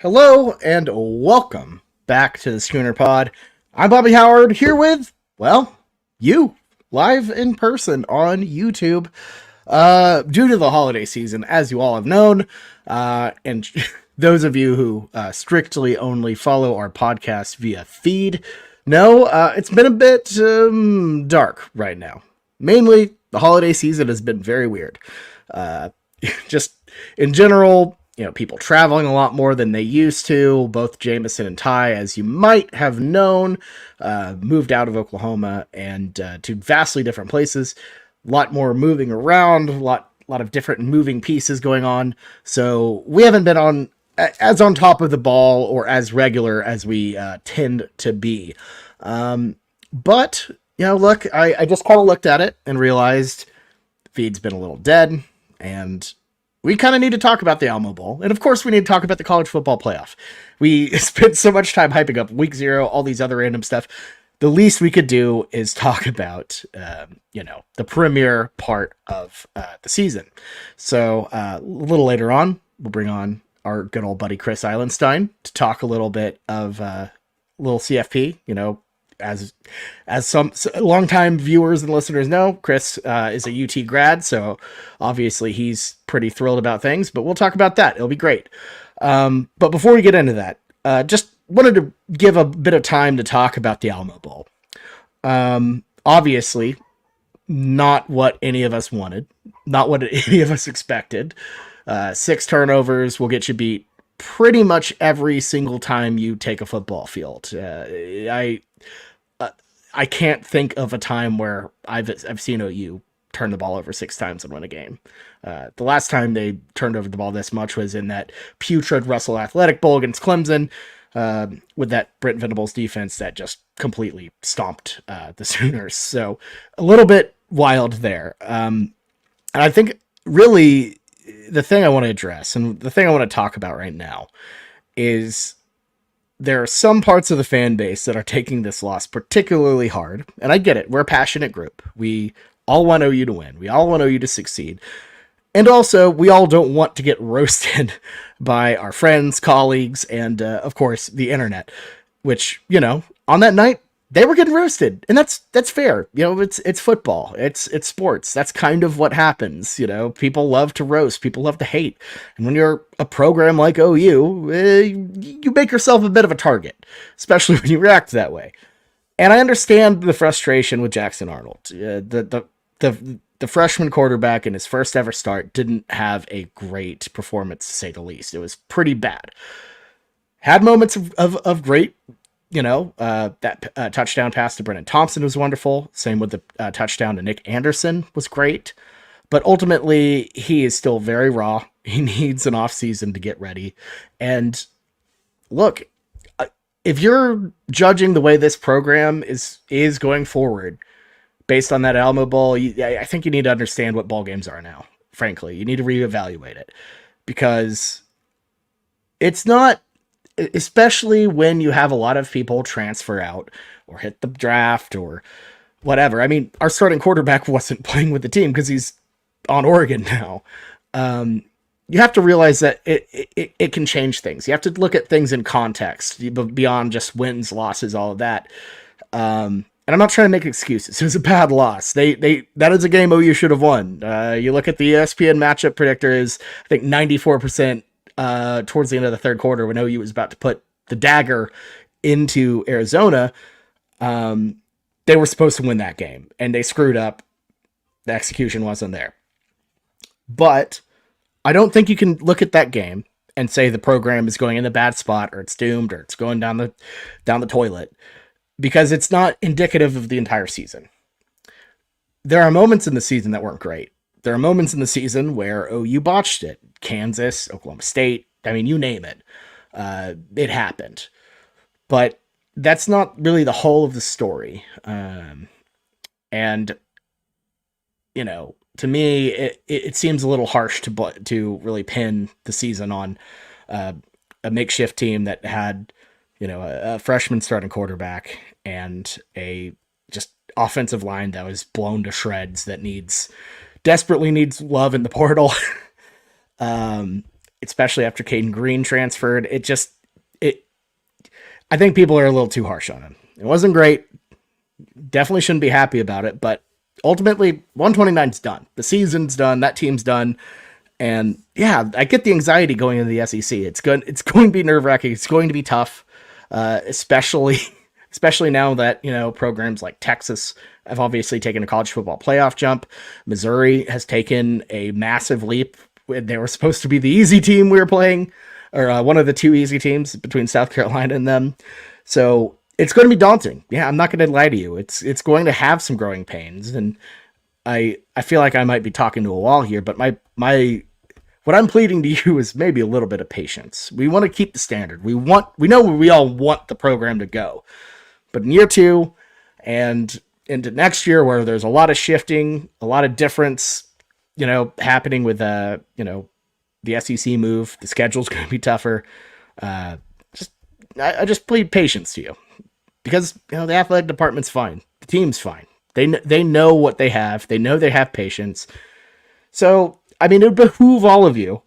Hello and welcome back to the Schooner Pod. I'm Bobby Howard here with, you, live in person on YouTube. Due to the holiday season, as you all have known, and those of you who strictly only follow our podcast via feed, know it's been a bit dark right now. Mainly, the holiday season has been very weird. Just in general, people traveling a lot more than they used to. Both Jameson and Ty, as you might have known, moved out of Oklahoma and to vastly different places. A lot more moving around, a lot of different moving pieces going on. So we haven't been on top of the ball or as regular as we tend to be. But look, I just kind of looked at it and realized the feed's been a little dead, and we kind of need to talk about the Alamo Bowl. And of course, we need to talk about the college football playoff. We spent so much time hyping up week 0, all these other random stuff. The least we could do is talk about, the premier part of the season. So a little later on, we'll bring on our good old buddy Chris Ilenstine to talk a little bit of little CFP. As some longtime viewers and listeners know, Chris is a UT grad, so obviously he's pretty thrilled about things, but we'll talk about that. It'll be great. But before we get into that, just wanted to give a bit of time to talk about the Alamo Bowl. Obviously, not what any of us wanted, not what any of us expected. 6 turnovers will get you beat pretty much every single time you take a football field. I can't think of a time where I've seen OU turn the ball over 6 times and win a game. The last time they turned over the ball this much was in that putrid Russell Athletic Bowl against Clemson, with that Brent Venables defense that just completely stomped the Sooners. So a little bit wild there. And I think really the thing I want to address and the thing I want to talk about right now is there are some parts of the fan base that are taking this loss particularly hard. And I get it. We're a passionate group. We all want OU to win. We all want OU to succeed. And also, we all don't want to get roasted by our friends, colleagues, and, of course, the internet. Which, on that night, they were getting roasted. And that's fair. It's football. It's sports. That's kind of what happens. People love to roast. People love to hate. And when you're a program like OU, you make yourself a bit of a target, especially when you react that way. And I understand the frustration with Jackson Arnold. The freshman quarterback in his first ever start didn't have a great performance, to say the least. It was pretty bad. Had moments of great. That touchdown pass to Brennan Thompson was wonderful. Same with the touchdown to Nick Anderson was great. But ultimately, he is still very raw. He needs an offseason to get ready. And look, if you're judging the way this program is going forward based on that Alamo Bowl, I think you need to understand what ball games are now. Frankly, you need to reevaluate it, because it's not. Especially when you have a lot of people transfer out or hit the draft or whatever. I mean, our starting quarterback wasn't playing with the team because he's on Oregon now. You have to realize that it can change things. You have to look at things in context beyond just wins, losses, all of that. And I'm not trying to make excuses. It was a bad loss. That is a game OU should have won. You look at the ESPN matchup predictor is, I think, 94%. Towards the end of the third quarter, when OU was about to put the dagger into Arizona, they were supposed to win that game, and they screwed up. The execution wasn't there. But I don't think you can look at that game and say the program is going in a bad spot, or it's doomed, or it's going down the toilet, because it's not indicative of the entire season. There are moments in the season that weren't great. There are moments in the season where OU botched it. Kansas, Oklahoma State, I mean, you name it. It happened. But that's not really the whole of the story. And, to me, it seems a little harsh to really pin the season on a makeshift team that had, a freshman starting quarterback and a just offensive line that was blown to shreds that desperately needs love in the portal. especially after Caden Green transferred. It. I think people are a little too harsh on him. It wasn't great. Definitely shouldn't be happy about it, but ultimately 129's done. The season's done. That team's done. And yeah, I get the anxiety going into the SEC. It's going to be nerve wracking. It's going to be tough, especially now that programs like Texas have obviously taken a college football playoff jump. Missouri has taken a massive leap. They were supposed to be the easy team we were playing, or one of the two easy teams between South Carolina and them. So it's going to be daunting. Yeah, I'm not going to lie to you. It's going to have some growing pains, and I feel like I might be talking to a wall here, but my what I'm pleading to you is maybe a little bit of patience. We want to keep the standard. We know we all want the program to go. But in year 2 and into next year, where there's a lot of shifting, a lot of difference, happening with the SEC move, the schedule's going to be tougher. I just plead patience to you, because the athletic department's fine, the team's fine. They know what they have. They know they have patience. So I mean, it would behoove all of you,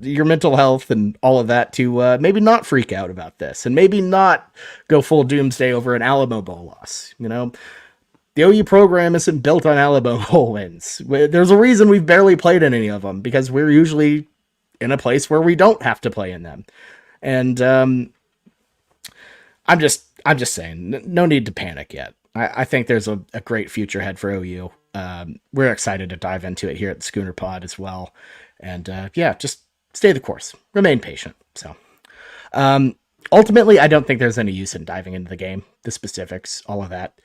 your mental health and all of that, to maybe not freak out about this, and maybe not go full doomsday over an Alamo Bowl loss. The OU program isn't built on Alamo Bowl wins. There's a reason we've barely played in any of them, because we're usually in a place where we don't have to play in them. And I'm just saying, no need to panic yet. I think there's a great future ahead for OU. We're excited to dive into it here at the Schooner Pod as well. And just stay the course. Remain patient. So ultimately, I don't think there's any use in diving into the game, the specifics, all of that.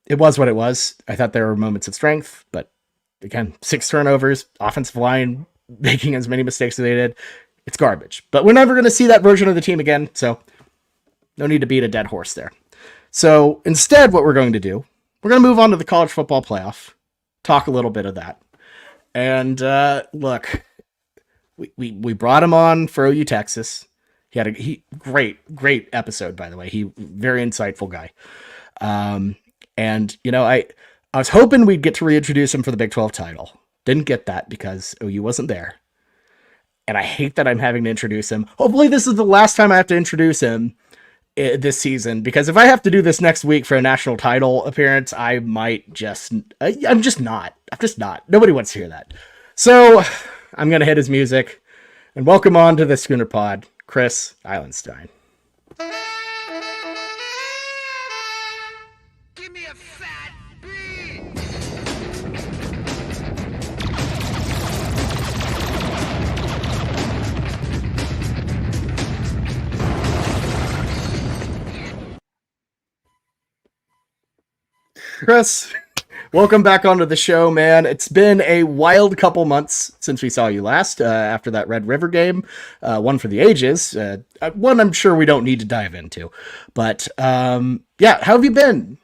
It was what it was. I thought there were moments of strength, but again, 6 turnovers, offensive line making as many mistakes as they did. It's garbage. But we're never going to see that version of the team again, so no need to beat a dead horse there. So instead, what we're going to do, we're going to move on to the college football playoff, talk a little bit of that. And look, we brought him on for OU Texas. He had a great episode, by the way. He very insightful guy. And I was hoping we'd get to reintroduce him for the Big 12 title. Didn't get that because OU wasn't there. And I hate that I'm having to introduce him. Hopefully this is the last time I have to introduce him this season, because if I have to do this next week for a national title appearance, I'm just not. Nobody wants to hear that. So I'm going to hit his music and welcome on to the Schooner Pod, Chris Ilenstine. Give me a fat beat. Chris, welcome back onto the show, man. It's been a wild couple months since we saw you last, after that Red River game, one for the ages, one I'm sure we don't need to dive into. But how have you been?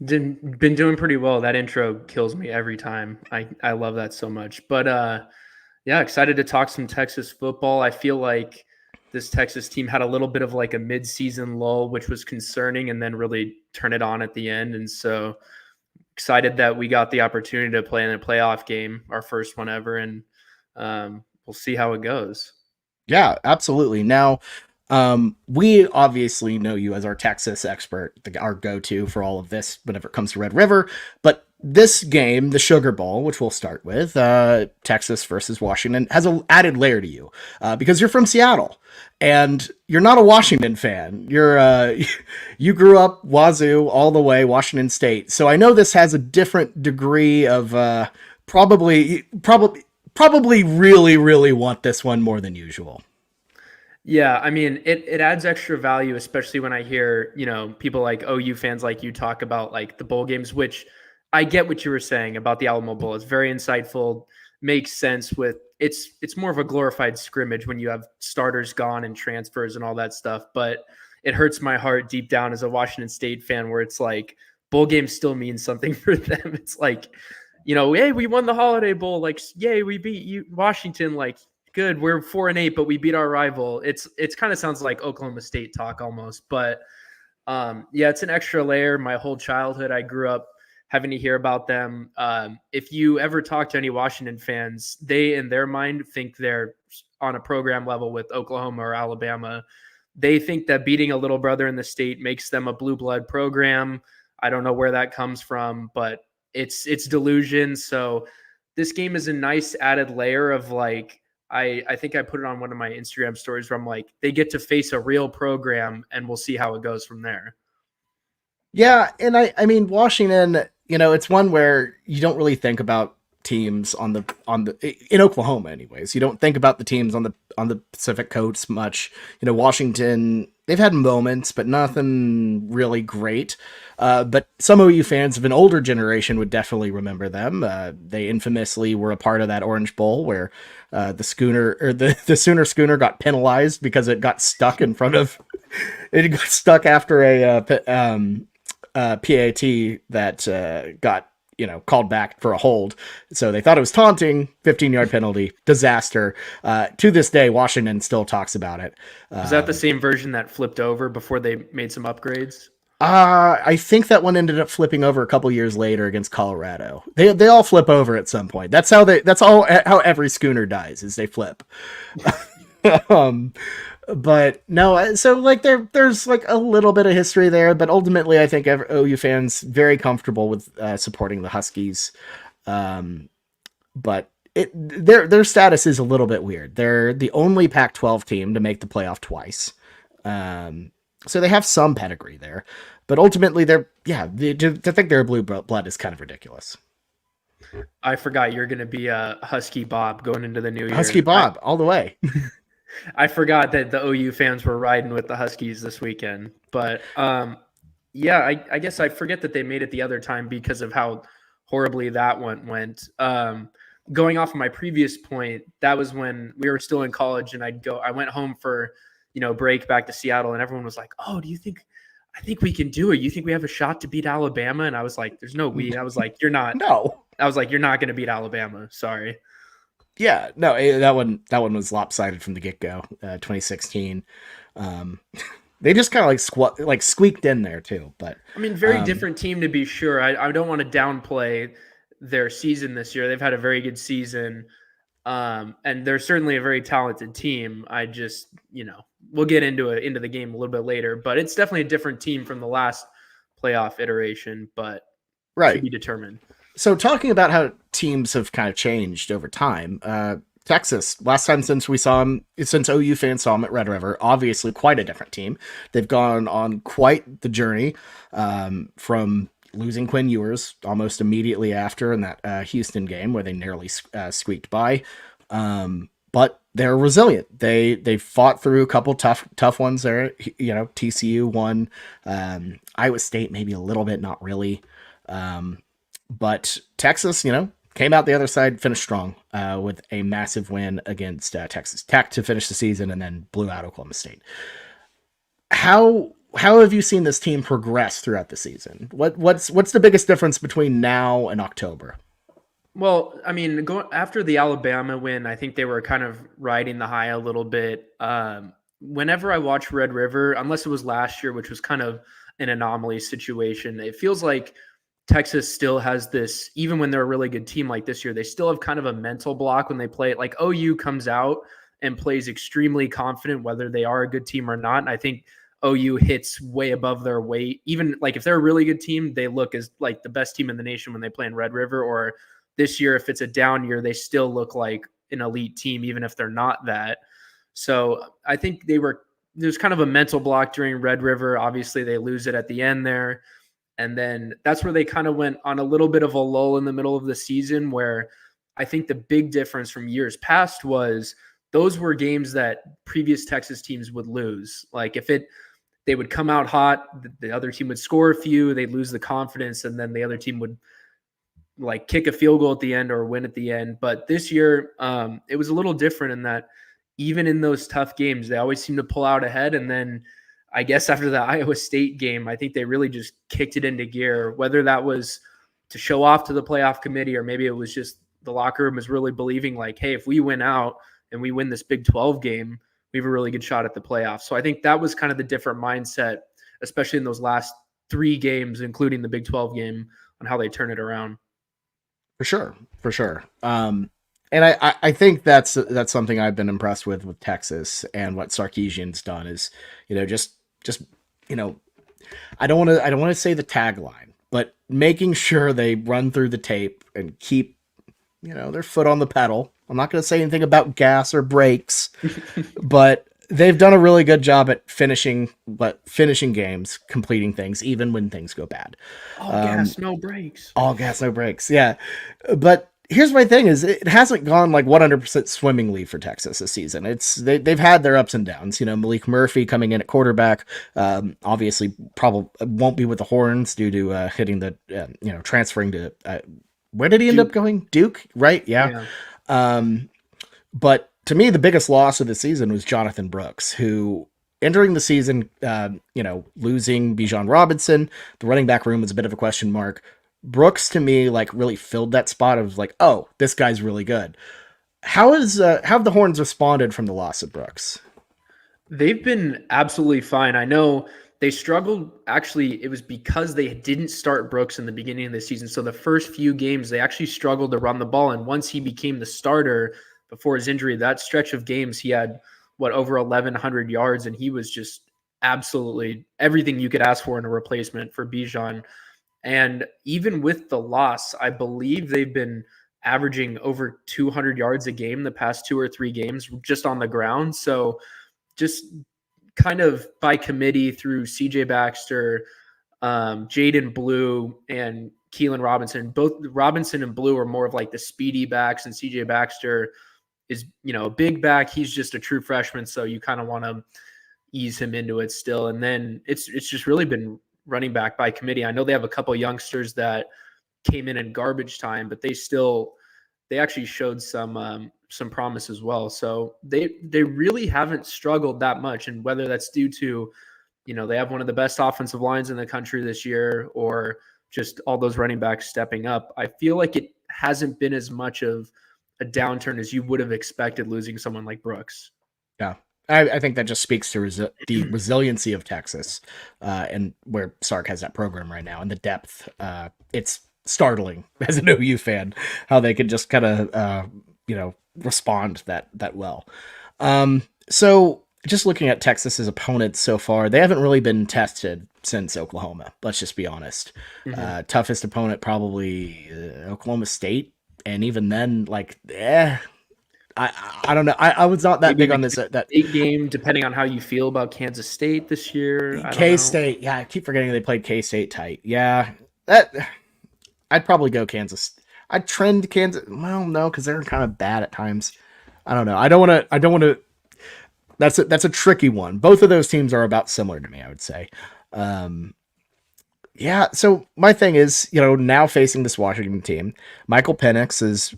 Been doing pretty well. That intro kills me every time. I love that so much. But excited to talk some Texas football. I feel like this Texas team had a little bit of like a mid-season lull, which was concerning, and then really turn it on at the end. And so excited that we got the opportunity to play in a playoff game, our first one ever, and we'll see how it goes. Yeah, absolutely. Now, we obviously know you as our Texas expert, our go-to for all of this whenever it comes to Red River, but this game, the Sugar Bowl, which we'll start with, Texas versus Washington, has an added layer to you, because you're from Seattle and you're not a Washington fan. You grew up Wazoo all the way, Washington State. So I know this has a different degree of probably really, really want this one more than usual. Yeah, I mean, it adds extra value, especially when I hear, people like OU fans like you talk about like the bowl games, which I get what you were saying about the Alamo Bowl. It's very insightful, makes sense with it's more of a glorified scrimmage when you have starters gone and transfers and all that stuff. But it hurts my heart deep down as a Washington State fan, where it's like bowl games still mean something for them. It's like, hey, we won the Holiday Bowl. Like, yay, we beat you, Washington. Like, good, we're 4-8, but we beat our rival. It's kind of sounds like Oklahoma State talk almost. But it's an extra layer. My whole childhood, I grew up having to hear about them. If you ever talk to any Washington fans, they in their mind think they're on a program level with Oklahoma or Alabama. They think that beating a little brother in the state makes them a blue blood program. I don't know where that comes from, but it's delusion. So this game is a nice added layer of like, I think I put it on one of my Instagram stories where I'm like, they get to face a real program and we'll see how it goes from there. Yeah, and I mean Washington, it's one where you don't really think about teams on the in Oklahoma anyways. You don't think about the teams on the Pacific Coast much. Washington, they've had moments, but nothing really great. But some OU fans of an older generation would definitely remember them. They infamously were a part of that Orange Bowl where the Sooner Schooner got penalized because it got stuck in front of it got stuck after a PAT that got called back for a hold. So they thought it was taunting, 15-yard penalty, disaster. To this day, Washington still talks about it. Is that the same version that flipped over before they made some upgrades? I think that one ended up flipping over a couple years later against Colorado. They all flip over at some point. That's how every Schooner dies, is they flip. But no, so like there's like a little bit of history there, but ultimately I think OU fans very comfortable with supporting the Huskies. But their status is a little bit weird. They're the only Pac-12 team to make the playoff twice. So they have some pedigree there, but ultimately to think they're a blue blood is kind of ridiculous. I forgot you're going to be a Husky Bob going into the new year. Husky Bob all the way. I forgot that the OU fans were riding with the Huskies this weekend, but I guess I forget that they made it the other time because of how horribly that one went. Going off of my previous point, that was when we were still in college, and I went home for break back to Seattle, and everyone was like, "Oh, I think we can do it. You think we have a shot to beat Alabama?" And I was like, "There's no we." I was like, "You're not." No. I was like, "You're not going to beat Alabama." Sorry. Yeah, no, that one was lopsided from the get-go. 2016. They just kind of like squeaked in there too, but I mean, very different team to be sure. I don't want to downplay their season this year. They've had a very good season. And they're certainly a very talented team. I just, we'll get into the game a little bit later, but it's definitely a different team from the last playoff iteration, but to be determined. So talking about how teams have kind of changed over time, Texas, last time since OU fans saw them at Red River, obviously quite a different team. They've gone on quite the journey from losing Quinn Ewers almost immediately after in that Houston game where they nearly squeaked by. But they're resilient. They fought through a couple tough ones there. TCU won, Iowa State maybe a little bit, not really. But Texas, came out the other side, finished strong with a massive win against Texas Tech to finish the season, and then blew out Oklahoma State. How have you seen this team progress throughout the season? What's the biggest difference between now and October? Well, I mean, after the Alabama win, I think they were kind of riding the high a little bit. Whenever I watch Red River, unless it was last year, which was kind of an anomaly situation, it feels like Texas still has this, even when they're a really good team like this year, they still have kind of a mental block when they play it. Like OU comes out and plays extremely confident, whether they are a good team or not. And I think OU hits way above their weight. Even like if they're a really good team, they look as like the best team in the nation when they play in Red River. Or this year, if it's a down year, they still look like an elite team, even if they're not that. So I think there's kind of a mental block during Red River. Obviously, they lose it at the end there. And then that's where they kind of went on a little bit of a lull in the middle of the season, where I think the big difference from years past was those were games that previous Texas teams would lose. Like they would come out hot, the other team would score a few, they'd lose the confidence, and then the other team would like kick a field goal at the end or win at the end. But this year, it was a little different in that even in those tough games, they always seem to pull out ahead. And then I guess after the Iowa State game, I think they really just kicked it into gear, whether that was to show off to the playoff committee or maybe it was just the locker room was really believing like, hey, if we win out and we win this Big 12 game, we have a really good shot at the playoffs. So I think that was kind of the different mindset, especially in those last 3 games, including the Big 12 game how they turn it around. For sure, for sure. And I think that's something I've been impressed with Texas, and what Sarkisian's done is, just you know, I don't want to say the tagline, but making sure they run through the tape and keep their foot on the pedal. I'm not going to say anything about gas or brakes, but they've done a really good job at finishing games, completing things, even when things go bad. All gas, no brakes. All gas, no brakes. Yeah. But here's my thing is it hasn't gone like 100% swimmingly for Texas this season. They've had their ups and downs. Malik Murphy coming in at quarterback, obviously probably won't be with the Horns due to hitting the, transferring to, where did he end up going? Duke, right? Yeah. But to me, the biggest loss of the season was Jonathan Brooks, who entering the season, losing Bijan Robinson, the running back room was a bit of a question mark. Brooks, to me, really filled that spot of oh, this guy's really good. How have the Horns responded from the loss of Brooks? They've been absolutely fine. I know they struggled. Actually, it was because they didn't start Brooks in the beginning of the season. So the first few games, they actually struggled to run the ball. And once he became the starter before his injury, that stretch of games, he had over 1,100 yards, and he was just absolutely everything you could ask for in a replacement for Bijan. And even with the loss, I believe they've been averaging over 200 yards a game the past 2 or 3 games just on the ground. So just kind of by committee through CJ Baxter, Jaden Blue, and Keelan Robinson. Both Robinson and Blue are more of the speedy backs, and CJ Baxter is, a big back. He's just a true freshman, so you kind of want to ease him into it still. And then it's just really been running back by committee. I know they have a couple youngsters that came in garbage time, but they actually showed some promise as well. So they really haven't struggled that much. And whether that's due to, they have one of the best offensive lines in the country this year, or just all those running backs stepping up, I feel like it hasn't been as much of a downturn as you would have expected losing someone like Brooks. Yeah. I think that just speaks to the resiliency of Texas, and where Sark has that program right now, and the depth. It's startling as an OU fan how they could just kind of respond that well. So just looking at Texas's opponents so far, they haven't really been tested since Oklahoma. Let's just be honest. Mm-hmm. Toughest opponent probably Oklahoma State, and even then, I don't know. I was not that maybe big on this. That game, depending on how you feel about Kansas State this year. K-State, yeah, I keep forgetting they played K-State tight. Yeah, I'd probably go Kansas. I'd trend Kansas. Well, no, because they're kind of bad at times. I don't know. I don't want to. That's a tricky one. Both of those teams are about similar to me, I would say. Yeah. So my thing is, now facing this Washington team, Michael Penix is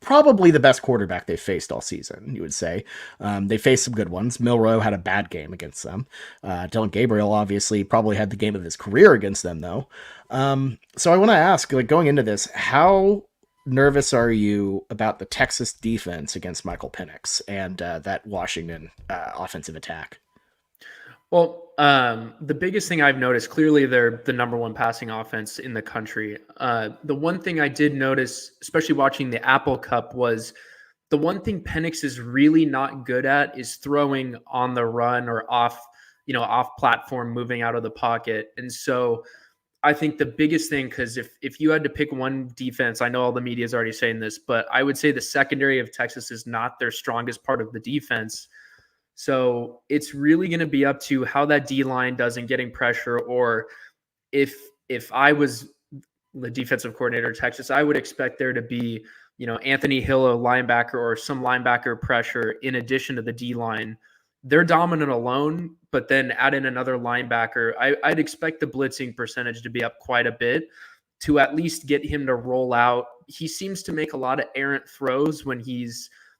probably the best quarterback they've faced all season, you would say. They faced some good ones. Milroe had a bad game against them. Dylan Gabriel obviously probably had the game of his career against them, though. So I want to ask, going into this, how nervous are you about the Texas defense against Michael Penix and that Washington offensive attack? Well, the biggest thing I've noticed, clearly they're the number one passing offense in the country. The one thing I did notice, especially watching the Apple Cup, was the one thing Penix is really not good at is throwing on the run or off platform, moving out of the pocket. And so I think the biggest thing, because if you had to pick one defense, I know all the media is already saying this, but I would say the secondary of Texas is not their strongest part of the defense. So it's really going to be up to how that D-line does in getting pressure, or if I was the defensive coordinator of Texas, I would expect there to be, Anthony Hill, a linebacker, or some linebacker pressure in addition to the D-line. They're dominant alone, but then add in another linebacker. I'd expect the blitzing percentage to be up quite a bit to at least get him to roll out. He seems to make a lot of errant throws when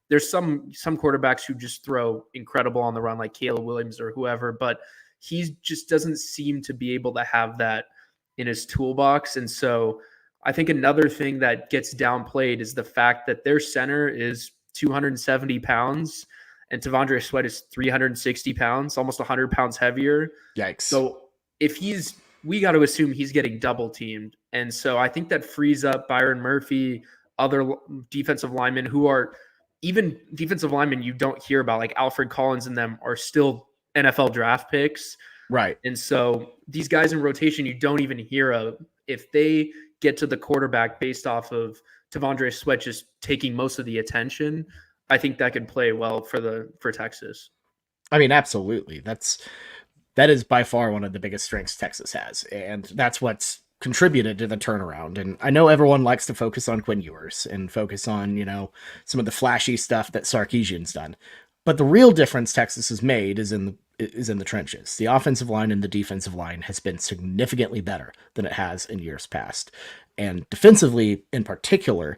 there's some quarterbacks who just throw incredible on the run, like Caleb Williams or whoever, but he just doesn't seem to be able to have that in his toolbox. And so I think another thing that gets downplayed is the fact that their center is 270 pounds and Tavondre Sweat is 360 pounds, almost 100 pounds heavier. Yikes. So we got to assume he's getting double teamed And so I think that frees up Byron Murphy, other defensive linemen who are even defensive linemen you don't hear about, like Alfred Collins and them are still NFL draft picks. Right. And so these guys in rotation you don't even hear of, if they get to the quarterback based off of Tavondre Sweat just taking most of the attention, I think that could play well for Texas. I mean, absolutely. That is by far one of the biggest strengths Texas has, and that's what's contributed to the turnaround. And I know everyone likes to focus on Quinn Ewers and focus on, some of the flashy stuff that Sarkisian's done. But the real difference Texas has made is in the trenches. The offensive line and the defensive line has been significantly better than it has in years past. And defensively, in particular,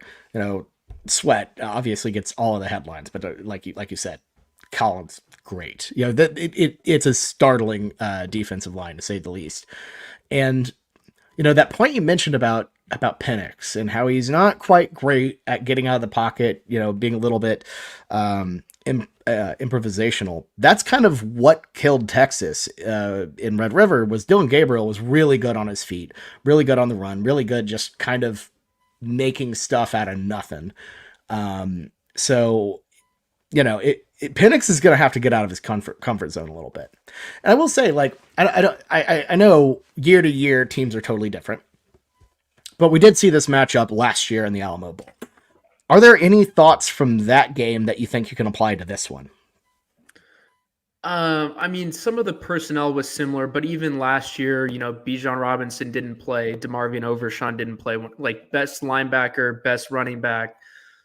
Sweat obviously gets all of the headlines, but like you said, Collins, great. It's a startling defensive line, to say the least. And that point you mentioned about Penix and how he's not quite great at getting out of the pocket, being a little bit improvisational. That's kind of what killed Texas in Red River. Was Dylan Gabriel was really good on his feet, really good on the run, really good just kind of making stuff out of nothing. So Penix is going to have to get out of his comfort zone a little bit. And I will say, I know year to year teams are totally different, but we did see this matchup last year in the Alamo Bowl. Are there any thoughts from that game that you think you can apply to this one? I mean, some of the personnel was similar, but even last year, Bijan Robinson didn't play, DeMarvion Overshawn didn't play, like best linebacker, best running back.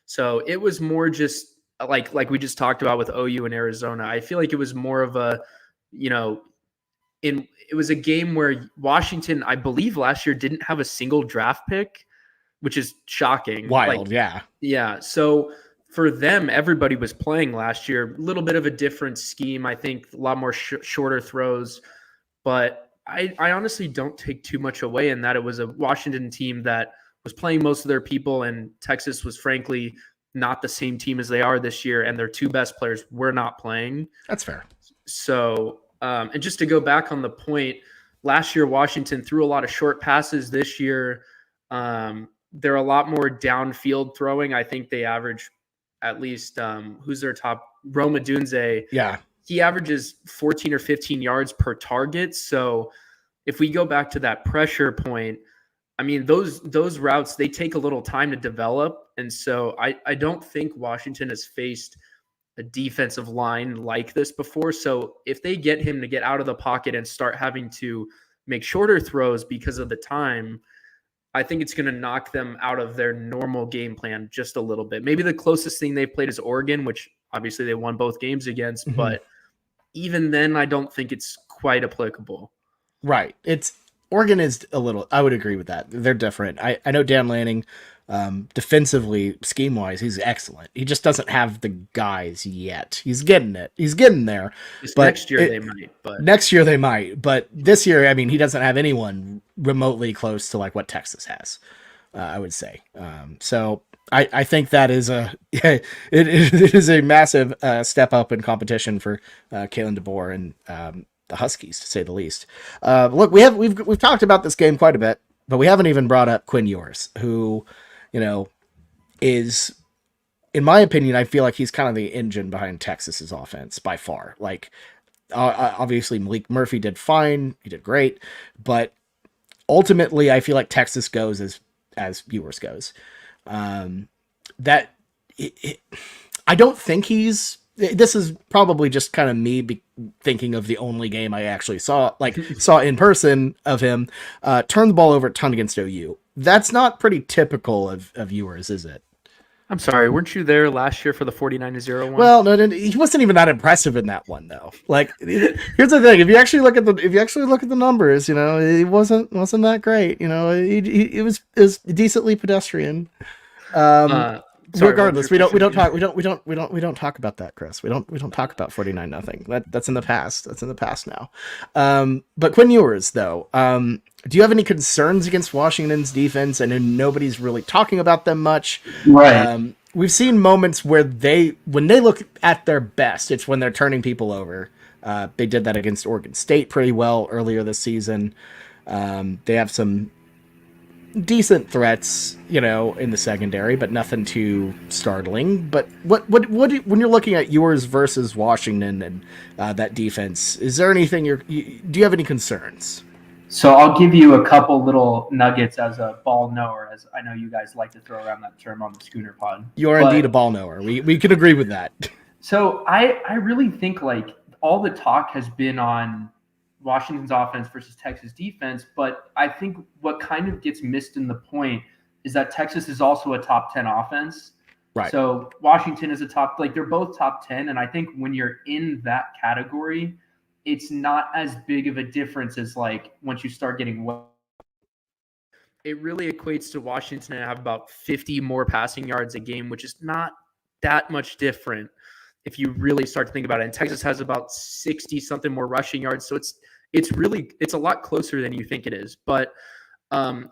So it was more just like we just talked about with OU and Arizona. I feel like it was more of a, it was a game where Washington, I believe last year didn't have a single draft pick, which is shocking. Wild, yeah. Yeah. So for them, everybody was playing last year. A little bit of a different scheme. I think a lot more shorter throws. But I honestly don't take too much away in that it was a Washington team that was playing most of their people, and Texas was frankly not the same team as they are this year, and their two best players were not playing. That's fair. So, and just to go back on the point, last year Washington threw a lot of short passes. This year, they're a lot more downfield throwing. I think they average at least who's their top? Rome Odunze. Yeah. He averages 14 or 15 yards per target. So if we go back to that pressure point, I mean, those routes, they take a little time to develop. And so I don't think Washington has faced a defensive line like this before. So if they get him to get out of the pocket and start having to make shorter throws because of the time, I think it's going to knock them out of their normal game plan just a little bit. Maybe the closest thing they've played is Oregon, which obviously they won both games against. Mm-hmm. But even then, I don't think it's quite applicable. Right. Oregon is a little, I would agree with that. They're different. I know Dan Lanning, defensively, scheme-wise, he's excellent. He just doesn't have the guys yet. He's getting it. He's getting there. But next year they might. But next year they might. But this year, I mean, he doesn't have anyone remotely close to like what Texas has, I would say. So I think that is it is a massive step up in competition for Kalen DeBoer and the Huskies, to say the least. Look, we've talked about this game quite a bit, but we haven't even brought up Quinn Ewers, who, is, in my opinion, I feel like he's kind of the engine behind Texas's offense by far. Like, obviously Malik Murphy did fine, he did great, but ultimately I feel like Texas goes as Ewers goes. I don't think this is probably just kind of me thinking of the only game I actually saw in person of him turn the ball over a ton against OU. That's not pretty typical of Ewers, is it? I'm sorry, weren't you there last year for the 49-0 one? Well, no, he wasn't even that impressive in that one, though. Like, here's the thing: if you actually look at the numbers, it wasn't that great. It was decently pedestrian. Sorry, regardless, we don't talk about that, Chris. We don't talk about 49-0. That's in the past. That's in the past now. But Quinn Ewers, though, do you have any concerns against Washington's defense? I know nobody's really talking about them much. Right. We've seen moments where when they look at their best, it's when they're turning people over. They did that against Oregon State pretty well earlier this season. They have some decent threats, in the secondary, but nothing too startling. But when you're looking at yours versus Washington and that defense, is there anything do you have any concerns? So I'll give you a couple little nuggets as a ball knower, as I know you guys like to throw around that term on the Schooner Pod. You are indeed a ball knower. We can agree with that. So I really think like all the talk has been on Washington's offense versus Texas defense, but I think what kind of gets missed in the point is that Texas is also a top 10 offense. Right. So Washington is they're both top 10. And I think when you're in that category, it's not as big of a difference as like once you start getting it really equates to Washington to have about 50 more passing yards a game, which is not that much different if you really start to think about it. And Texas has about 60 something more rushing yards. So it's a lot closer than you think it is. But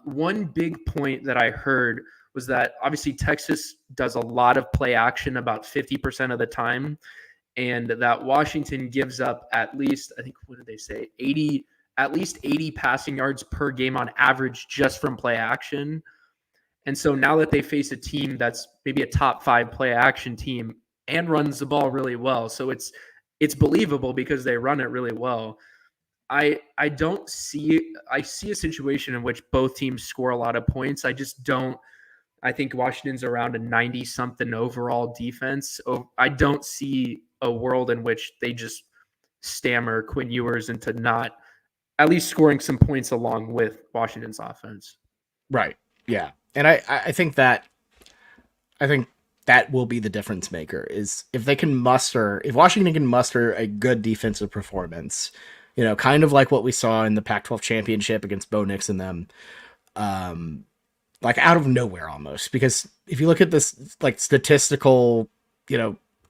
one big point that I heard was that obviously Texas does a lot of play action about 50% of the time. And that Washington gives up at least, I think, what did they say? At least 80 passing yards per game on average just from play action. And so now that they face a team that's maybe a top 5 play action team and runs the ball really well, so it's believable because they run it really well. I see a situation in which both teams score a lot of points. I think Washington's around a 90-something overall defense. I don't see a world in which they just stammer Quinn Ewers into not at least scoring some points along with Washington's offense. Right. Yeah. And I think that will be the difference maker is if Washington can muster a good defensive performance, kind of like what we saw in the Pac-12 championship against Bo Nix and them, like out of nowhere almost, because if you look at this like statistical,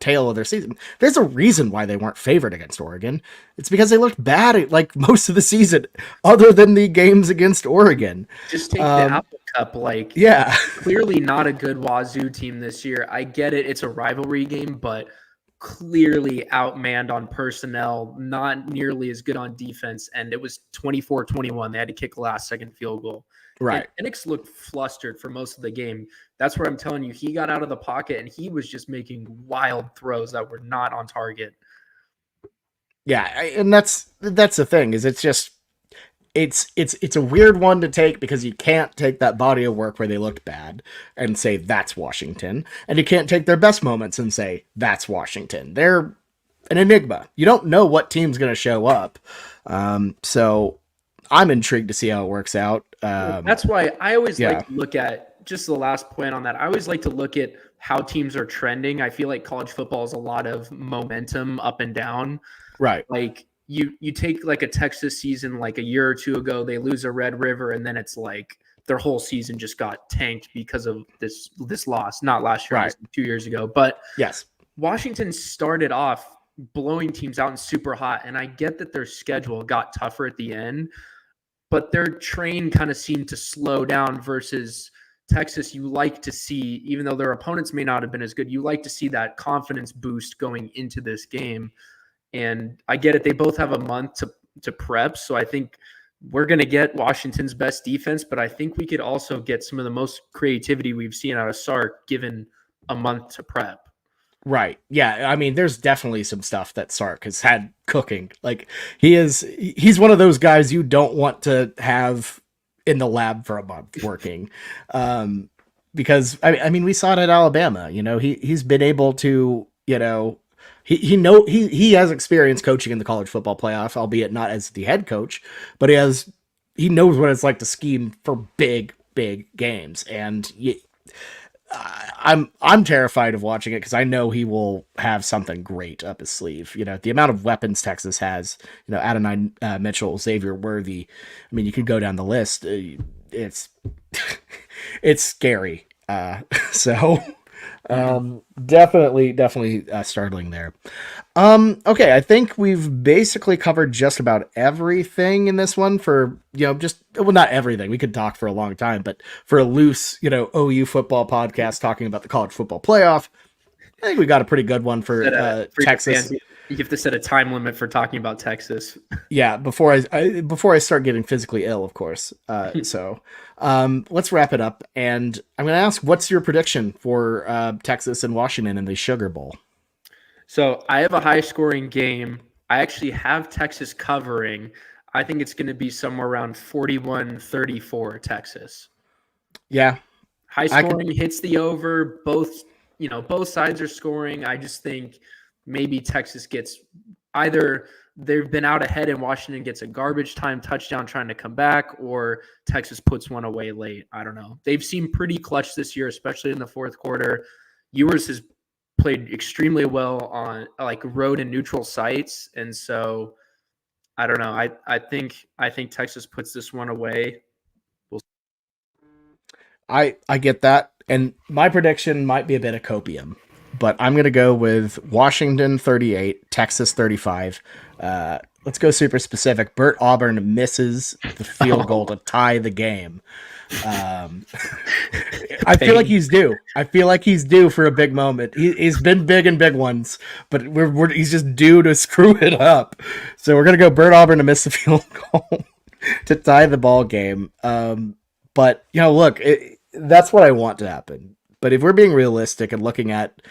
tail of their season, there's a reason why they weren't favored against Oregon. It's because they looked bad at like most of the season other than the games against Oregon. Just take the Apple Cup, clearly not a good Wazoo team this year. I get it. It's a rivalry game, but clearly outmanned on personnel, not nearly as good on defense. And it was 24-21. They had to kick the last second field goal. Right. And Penix looked flustered for most of the game. That's where I'm telling you, he got out of the pocket and he was just making wild throws that were not on target. Yeah, and that's the thing is it's a weird one to take because you can't take that body of work where they looked bad and say that's Washington, and you can't take their best moments and say that's Washington. They're an enigma. You don't know what team's going to show up. So I'm intrigued to see how it works out. That's why I always like to look at, just the last point on that, I always like to look at how teams are trending. I feel like college football is a lot of momentum up and down. Right. Like you take like a Texas season like a year or two ago, they lose a Red River, and then it's like their whole season just got tanked because of this loss. Not last year, right. 2 years ago. But yes, Washington started off blowing teams out and super hot, and I get that their schedule got tougher at the end, but their train kind of seemed to slow down versus Texas. You like to see, even though their opponents may not have been as good, you like to see that confidence boost going into this game. And I get it. They both have a month to prep. So I think we're going to get Washington's best defense, but I think we could also get some of the most creativity we've seen out of Sark given a month to prep. Right. Yeah. I mean, there's definitely some stuff that Sark has had cooking. Like he's one of those guys you don't want to have in the lab for a month working. Because I mean, we saw it at Alabama, he's been able to, he has experience coaching in the college football playoff, albeit not as the head coach, but he knows what it's like to scheme for big games. And I'm terrified of watching it because I know he will have something great up his sleeve. The amount of weapons Texas has, Adonai Mitchell, Xavier Worthy. I mean, you could go down the list. It's scary. So definitely startling there. Okay, I think we've basically covered just about everything in this one for, not everything. We could talk for a long time, but for a loose, OU football podcast talking about the college football playoff, I think we got a pretty good one for Texas. You have to set a time limit for talking about Texas. Yeah, before I start getting physically ill, of course. Let's wrap it up, and I'm going to ask, what's your prediction for Texas and Washington in the Sugar Bowl? So I have a high-scoring game. I actually have Texas covering. I think it's going to be somewhere around 41-34 Texas. Yeah, High scoring hits the over. Both sides are scoring. I just think maybe Texas gets either they've been out ahead and Washington gets a garbage time touchdown trying to come back, or Texas puts one away late. I don't know. They've seemed pretty clutch this year, especially in the fourth quarter. Ewers has played extremely well on like road and neutral sites, and so I don't know. I think Texas puts this one away. I get that, and my prediction might be a bit of copium, but I'm going to go with Washington 38, Texas 35. Let's go super specific. Burt Auburn misses the field goal to tie the game. I feel like he's due. I feel like he's due for a big moment. He's been big in big ones, but he's just due to screw it up. So we're going to go Burt Auburn to miss the field goal to tie the ball game. But, look, that's what I want to happen. But if we're being realistic and looking at,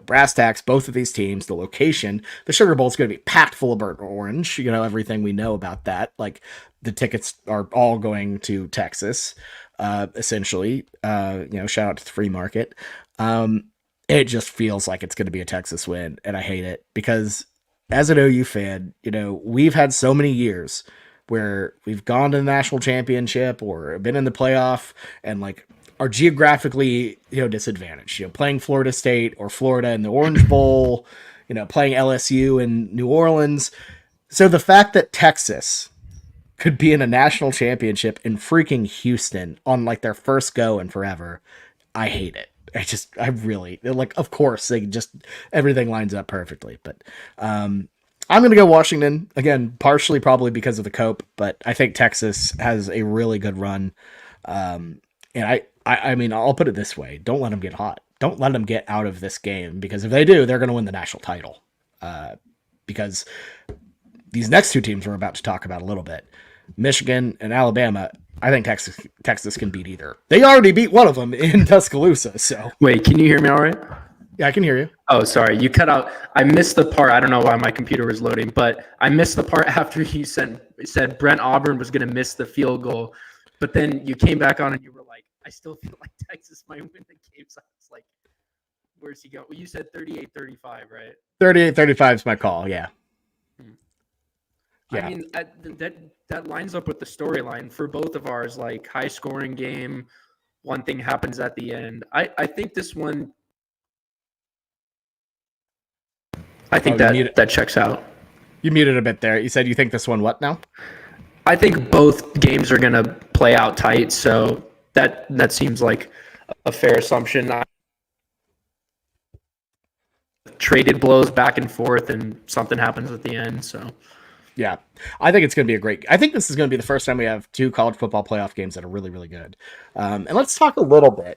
brass tacks, both of these teams, the location, the Sugar Bowl is going to be packed full of burnt orange. Everything we know about that. Like, the tickets are all going to Texas, essentially. Shout out to the free market. It just feels like it's going to be a Texas win, and I hate it because as an OU fan, we've had so many years where we've gone to the national championship or been in the playoff and are geographically, disadvantaged, playing Florida State or Florida in the Orange Bowl, playing LSU in New Orleans. So the fact that Texas could be in a national championship in freaking Houston on their first go in forever, I hate it. I really of course they just, everything lines up perfectly, but, I'm going to go Washington again, partially probably because of the Cope, but I think Texas has a really good run. And I mean, I'll put it this way. Don't let them get hot. Don't let them get out of this game, because if they do, they're going to win the national title. Because these next two teams we're about to talk about a little bit, Michigan and Alabama, I think Texas can beat either. They already beat one of them in Tuscaloosa. So wait, can you hear me all right? Yeah, I can hear you. Oh, sorry. You cut out. I missed the part. I don't know why my computer was loading, but I missed the part after you said Brent Auburn was going to miss the field goal. But then you came back on and you were like, I still feel like Texas might win the game. So I was like, where's he going? Well, you said 38-35, right? 38-35 is my call, yeah. Yeah. I mean, that lines up with the storyline for both of ours, high-scoring game. One thing happens at the end. I think this one – I think that checks out. You muted a bit there. You said you think this one what now? I think both games are going to play out tight, so that seems like a fair assumption. Traded blows back and forth, and something happens at the end. So, yeah, I think it's going to be I think this is going to be the first time we have two college football playoff games that are really, really good. And let's talk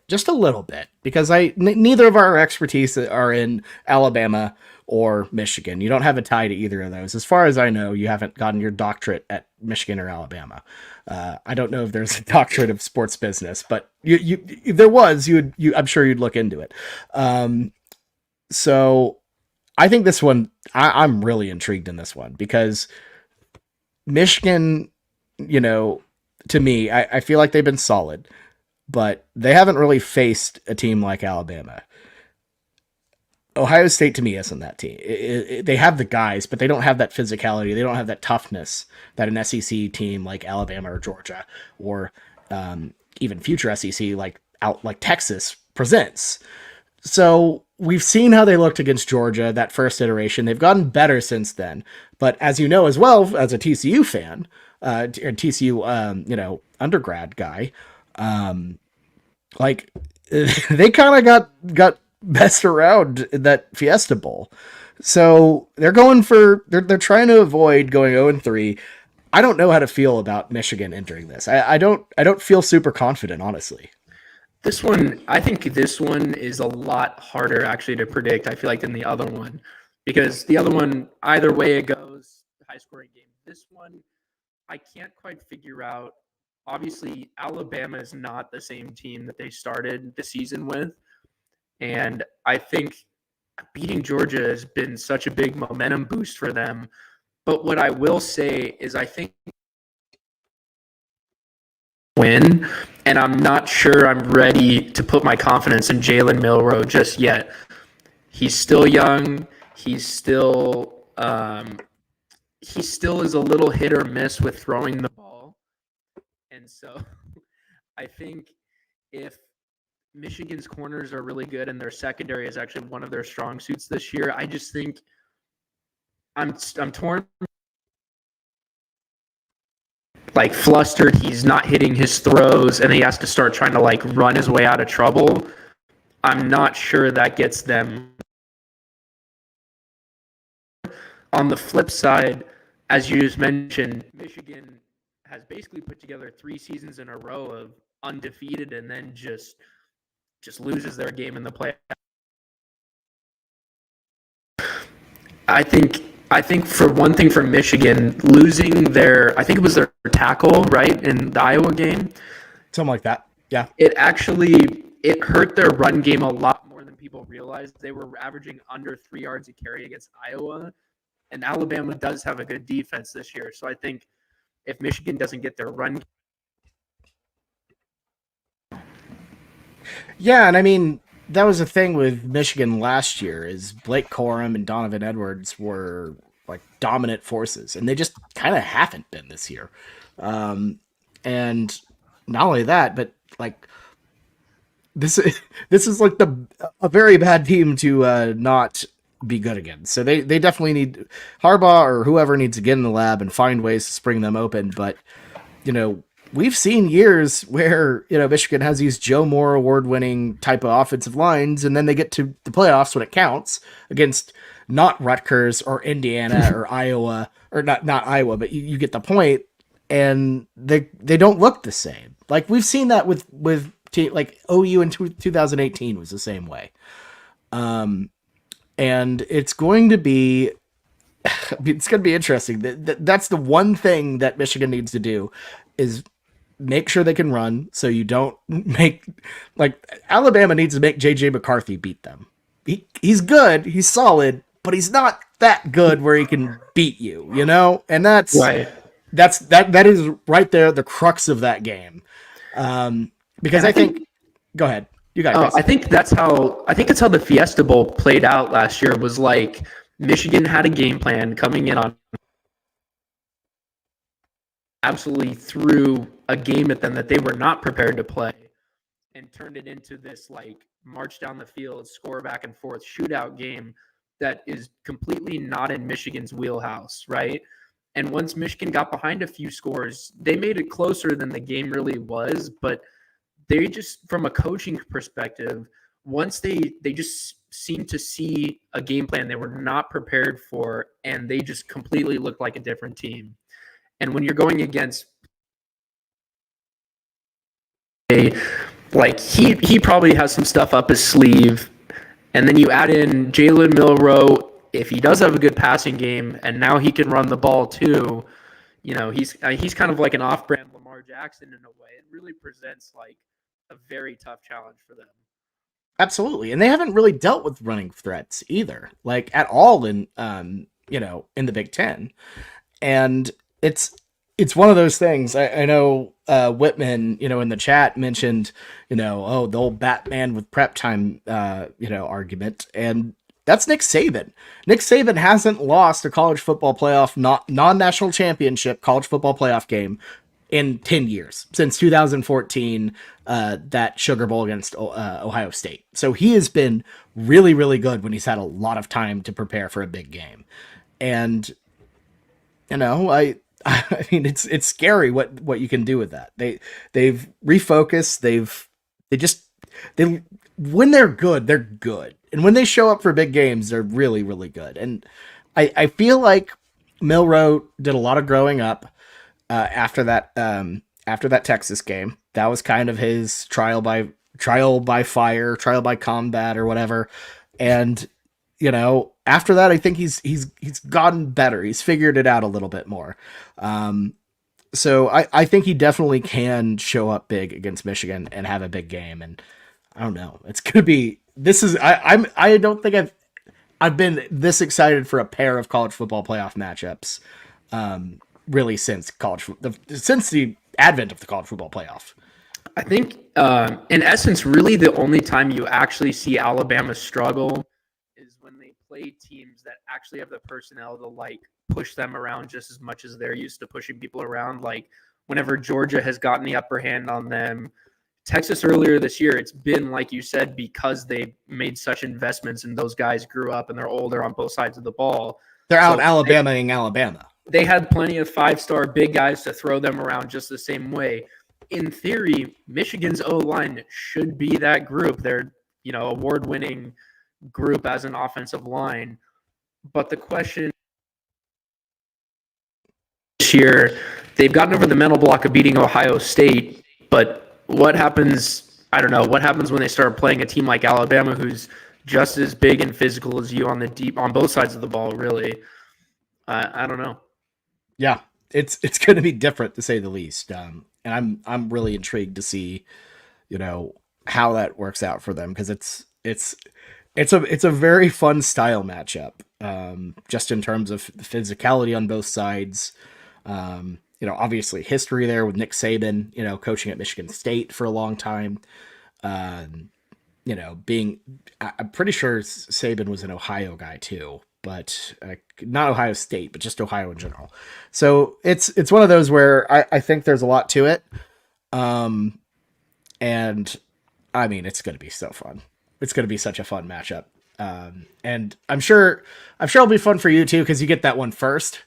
just a little bit, because neither of our expertise are in Alabama or Michigan. You don't have a tie to either of those. As far as I know, you haven't gotten your doctorate at Michigan or Alabama. I don't know if there's a doctorate of sports business, but if there was, I'm sure you'd look into it. So I think this one, I'm really intrigued in this one, because Michigan, to me, I feel like they've been solid, but they haven't really faced a team like Alabama. Ohio State, to me, isn't that team. They have the guys, but they don't have that physicality. They don't have that toughness that an SEC team like Alabama or Georgia, or even future SEC like Texas presents. So we've seen how they looked against Georgia, that first iteration. They've gotten better since then. But as you know as well, as a TCU fan, TCU, undergrad guy, they kind of got best around in that Fiesta Bowl. So they're trying to avoid going 0-3. I don't know how to feel about Michigan entering this. I don't feel super confident, honestly. I think this one is a lot harder actually to predict, I feel like, than the other one, because the other one, either way it goes, high scoring game. This one, I can't quite figure out. Obviously, Alabama is not the same team that they started the season with. And I think beating Georgia has been such a big momentum boost for them. But what I will say is I think win, and I'm not sure I'm ready to put my confidence in Jalen Milroe just yet. He's still young. He's still is a little hit or miss with throwing the ball. And so I think if Michigan's corners are really good and their secondary is actually one of their strong suits this year, I just think I'm torn. Like flustered, he's not hitting his throws, and he has to start trying to like run his way out of trouble. I'm not sure that gets them. On the flip side, as you just mentioned, Michigan has basically put together 3 seasons in a row of undefeated, and then just loses their game in the playoffs. I think for one thing for Michigan, losing I think it was their tackle, right, in the Iowa game. Something like that. Yeah. It hurt their run game a lot more than people realized. They were averaging under 3 yards a carry against Iowa, and Alabama does have a good defense this year. So I think if Michigan doesn't get their run. Yeah, and I mean, that was the thing with Michigan last year is Blake Corum and Donovan Edwards were like dominant forces, and they just kind of haven't been this year. And not only that, but like this is like a very bad team to not be good again. So they definitely need Harbaugh or whoever needs to get in the lab and find ways to spring them open. But we've seen years where, Michigan has these Joe Moore award-winning type of offensive lines, and then they get to the playoffs when it counts against not Rutgers or Indiana or Iowa, or not Iowa, but you get the point, and they don't look the same. Like we've seen that with like OU in 2018 was the same way. And it's going to be interesting. That's the one thing that Michigan needs to do is make sure they can run, so you don't make like Alabama needs to make JJ McCarthy beat them. He's good, he's solid, but he's not that good where he can beat you, and that's right. That is right there the crux of that game. Because I think go ahead. You got it. I think that's how the Fiesta Bowl played out last year. Was like Michigan had a game plan coming in on absolutely threw a game at them that they were not prepared to play and turned it into this like march down the field, score back and forth shootout game that is completely not in Michigan's wheelhouse, right? And once Michigan got behind a few scores, they made it closer than the game really was, but they just, from a coaching perspective, once they just seemed to see a game plan they were not prepared for, and they just completely looked like a different team. And when you're going against like he probably has some stuff up his sleeve, and then you add in Jalen Milroe, if he does have a good passing game, and now he can run the ball too. He's kind of like an off-brand Lamar Jackson in a way. It really presents like a very tough challenge for them. Absolutely. And they haven't really dealt with running threats either, like at all in in the Big Ten. And it's one of those things. I know Whitman, in the chat mentioned, the old Batman with prep time, argument. And that's Nick Saban. Nick Saban hasn't lost a college football playoff, non-national championship college football playoff game in 10 years, since 2014, that Sugar Bowl against Ohio State. So he has been really, really good when he's had a lot of time to prepare for a big game. And, I mean, it's scary what you can do with that. They've refocused. They when they're good, they're good. And when they show up for big games, they're really, really good. And I feel like Milroe did a lot of growing up after that Texas game. That was kind of his trial by fire, trial by combat or whatever. And after that, I think he's gotten better. He's figured it out a little bit more. So I think he definitely can show up big against Michigan and have a big game. And I don't know, it's gonna be. I don't think I've been this excited for a pair of college football playoff matchups, really since since the advent of the college football playoff. I think, in essence, really the only time you actually see Alabama struggle is when they play teams that actually have the personnel to like push them around just as much as they're used to pushing people around. Like whenever Georgia has gotten the upper hand on them. Texas earlier this year, it's been, like you said, because they made such investments and those guys grew up and they're older on both sides of the ball. They're out Alabama-ing Alabama. They had plenty of five-star big guys to throw them around just the same way. In theory, Michigan's O-line should be that group. They're, award-winning group as an offensive line. But the question this year, they've gotten over the mental block of beating Ohio State, but what happens? I don't know. What happens when they start playing a team like Alabama, who's just as big and physical as you on both sides of the ball? Really, I don't know. Yeah, it's going to be different to say the least. And I'm really intrigued to see, how that works out for them because it's a very fun style matchup. Just in terms of physicality on both sides. Obviously history there with Nick Saban, coaching at Michigan State for a long time. I'm pretty sure Saban was an Ohio guy too, but not Ohio State, but just Ohio in general. So it's one of those where I think there's a lot to it. And I mean, it's going to be so fun. It's going to be such a fun matchup. And I'm sure it'll be fun for you too, because you get that one first.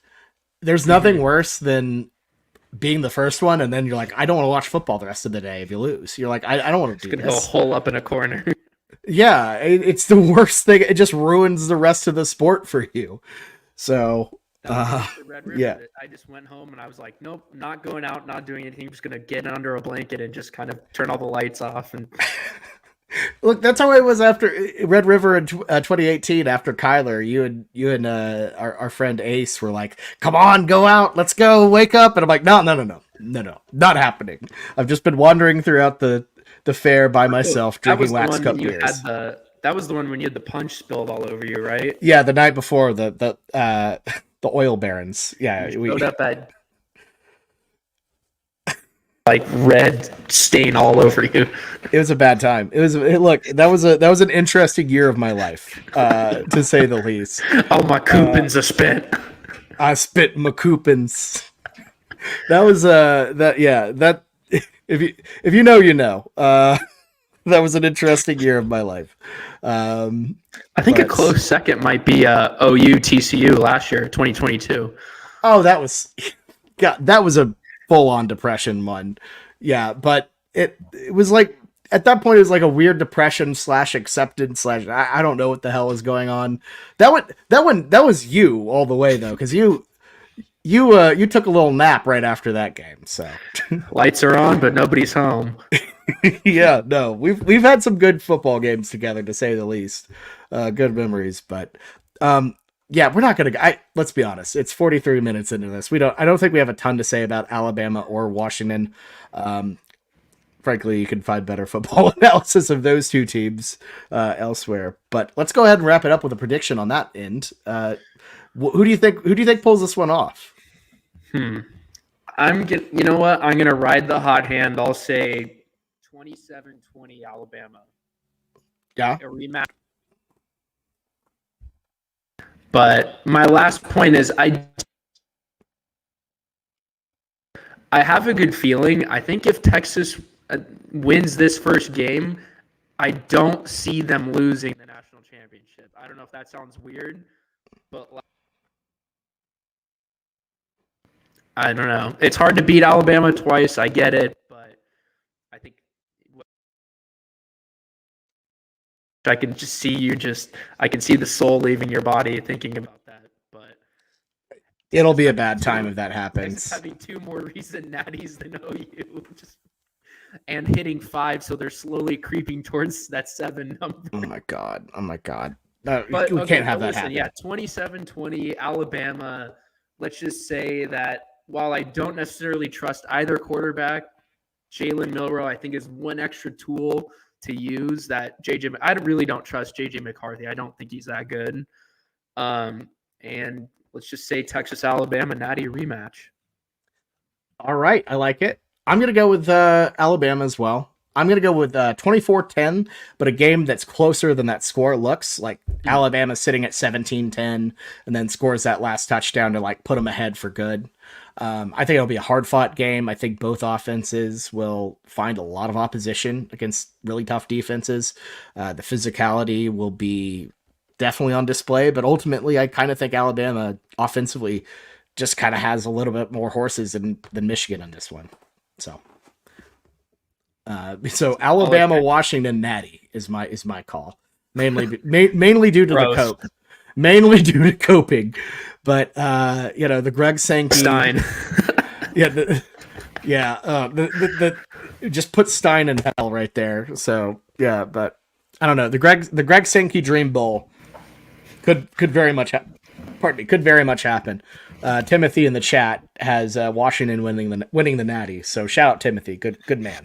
There's nothing worse than being the first one, and then you're like, I don't want to watch football the rest of the day if you lose. You're like, I don't want to do this. It's going to go hole up in a corner. Yeah, it's the worst thing. It just ruins the rest of the sport for you. So, Red River. yeah. I just went home and I was like, nope, not going out, not doing anything. I'm just going to get under a blanket and just kind of turn all the lights off. And Look, that's how it was after Red River in 2018. After Kyler, you and our friend Ace were like, "Come on, go out, let's go, wake up!" And I'm like, "No, not happening." I've just been wandering throughout the fair by myself, drinking wax cup beers. That was the one when you had the punch spilled all over you, right? Yeah, the night before the oil barons. Yeah, we showed up at like red stain all over you. It was a bad time. Look, that was an interesting year of my life, to say the least. Oh, my coupons are spent. I spit my coupons. That was that if you know, you know. That was an interesting year of my life. I think a close second might be OU TCU last year, 2022. Oh, that was a full-on depression one. Yeah, but it was like at that point it was like a weird depression / acceptance / I don't know what the hell is going on. That was you all the way though, because you took a little nap right after that game. So lights are on, but nobody's home. Yeah, no, we've had some good football games together, to say the least. Good memories, but yeah, we're not gonna. Let's be honest. It's 43 minutes into this. I don't think we have a ton to say about Alabama or Washington. Frankly, you can find better football analysis of those two teams elsewhere. But let's go ahead and wrap it up with a prediction on that end. Who do you think pulls this one off? You know what? I'm gonna ride the hot hand. I'll say 27-20 Alabama. Yeah. A rematch. But my last point is I have a good feeling. I think if Texas wins this first game, I don't see them losing the national championship. I don't know if that sounds weird, but I don't know. It's hard to beat Alabama twice. I get it, but I think I can just see I can see the soul leaving your body thinking about that. But it'll be a bad time if that happens. Having two more recent natties than OU, and hitting 5, so they're slowly creeping towards that 7 number. Oh my god! But we okay, can't have but that happen. Yeah, 27-20 Alabama. Let's just say that while I don't necessarily trust either quarterback, Jalen Milroe, I think, is one extra tool to use that JJ. I really don't trust JJ McCarthy. I don't think he's that good. And let's just say Texas Alabama Natty rematch. All right, I like it. I'm going to go with Alabama as well. I'm going to go with 24-10, but a game that's closer than that score looks. Like Alabama sitting at 17-10 and then scores that last touchdown to like put them ahead for good. I think it'll be a hard-fought game. I think both offenses will find a lot of opposition against really tough defenses. The physicality will be definitely on display, but ultimately I kind of think Alabama offensively just kind of has a little bit more horses than Michigan on this one. So Alabama, Washington, Natty is my call. Mainly due to the cope. Mainly due to coping. But the Greg Sankey Stein. Just put Stein in hell right there. So yeah, but I don't know. The Greg Sankey Dream Bowl could very much happen. Timothy in the chat has Washington winning the Natty. So shout out Timothy. Good man.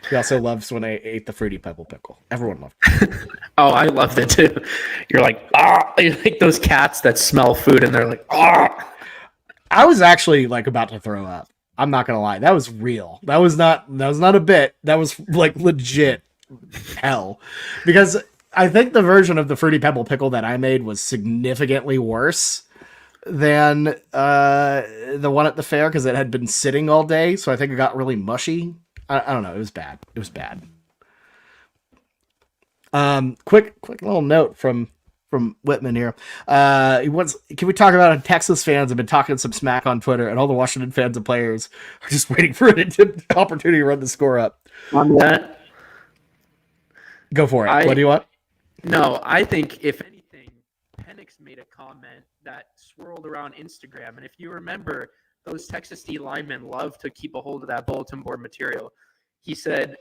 He also loves when I ate the Fruity Pebble pickle. Everyone loved it. Oh, I loved it too. You're like, you're like those cats that smell food and they're like, I was actually like about to throw up. I'm not gonna lie. That was real. That was not a bit. That was like legit hell. Because I think the version of the Fruity Pebble pickle that I made was significantly worse than the one at the fair because it had been sitting all day. So I think it got really mushy. I don't know. It was bad. Quick little note from Whitman here. Can we talk about Texas fans have been talking some smack on Twitter, and all the Washington fans and players are just waiting for an opportunity to run the score up. On that, go for it. What do you want? No, I think if anything, Penix made a comment that swirled around Instagram, and if you remember, those Texas D linemen love to keep a hold of that bulletin board material. He said,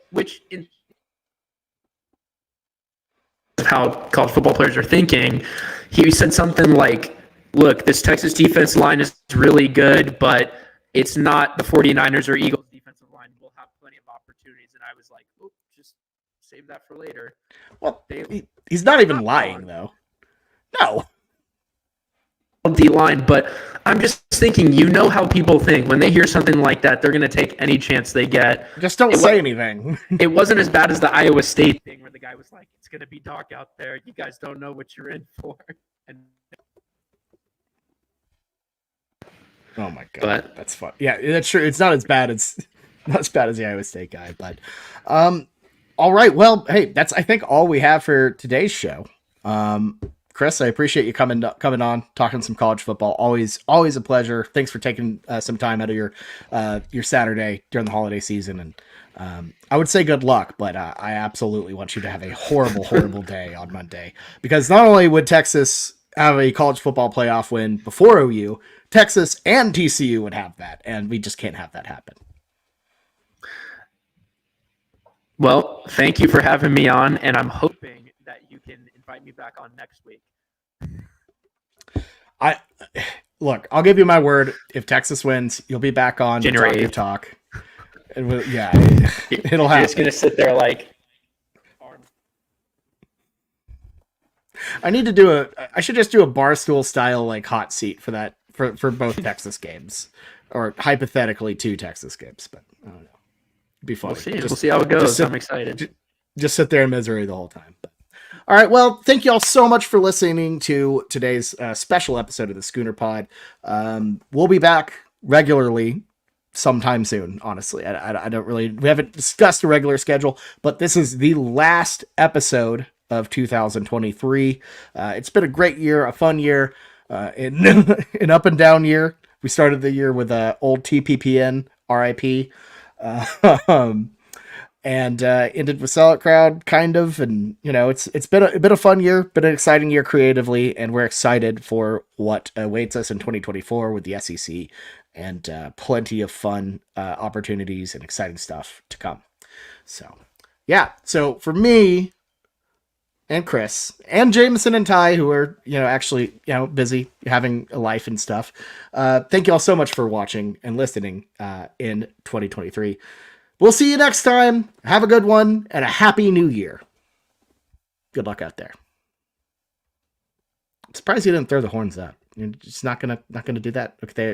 how college football players are thinking, he said something like, look, this Texas defense line is really good, but it's not the 49ers or Eagles defensive line. We'll have plenty of opportunities. And I was like, oh, just save that for later. Well, he's not even lying, though. No. D-line, but I'm just thinking, how people think when they hear something like that, they're going to take any chance they get. Just don't say anything. It wasn't as bad as the Iowa State thing where the guy was like, it's going to be dark out there. You guys don't know what you're in for. Oh my God. That's fun. Yeah, that's true. It's not as bad as the Iowa State guy, but all right. Well, hey, that's I think all we have for today's show. Chris, I appreciate you coming on, talking some college football. Always a pleasure. Thanks for taking some time out of your Saturday during the holiday season. And I would say good luck, but I absolutely want you to have a horrible day on Monday, because not only would Texas have a college football playoff win before OU, Texas and TCU would have that, and we just can't have that happen. Well, thank you for having me on, and I'm hoping that you can invite me back on next week. I'll give you my word. If Texas wins, you'll be back on January talk. It'll happen. You're just gonna sit there like. I should just do a Barstool style like hot seat for that for both Texas games, or hypothetically 2 Texas games. But I don't know. It'd be fun. We'll see how it goes. I'm excited. Just sit there in misery the whole time. But, all right. Well, thank you all so much for listening to today's special episode of the Schooner Pod. We'll be back regularly sometime soon. Honestly, I don't really. We haven't discussed a regular schedule, but this is the last episode of 2023. It's been a great year, a fun year, an up and down year. We started the year with old TPPN, RIP. And ended with Solid Crowd, kind of, and it's been a fun year, been an exciting year creatively, and we're excited for what awaits us in 2024 with the SEC and plenty of fun opportunities and exciting stuff to come. So, yeah. So for me, and Chris and Jameson and Ty, who are, actually, busy having a life and stuff. Thank you all so much for watching and listening in 2023. We'll see you next time. Have a good one and a happy new year. Good luck out there. I'm surprised you didn't throw the horns out. You're just not gonna do that. Okay.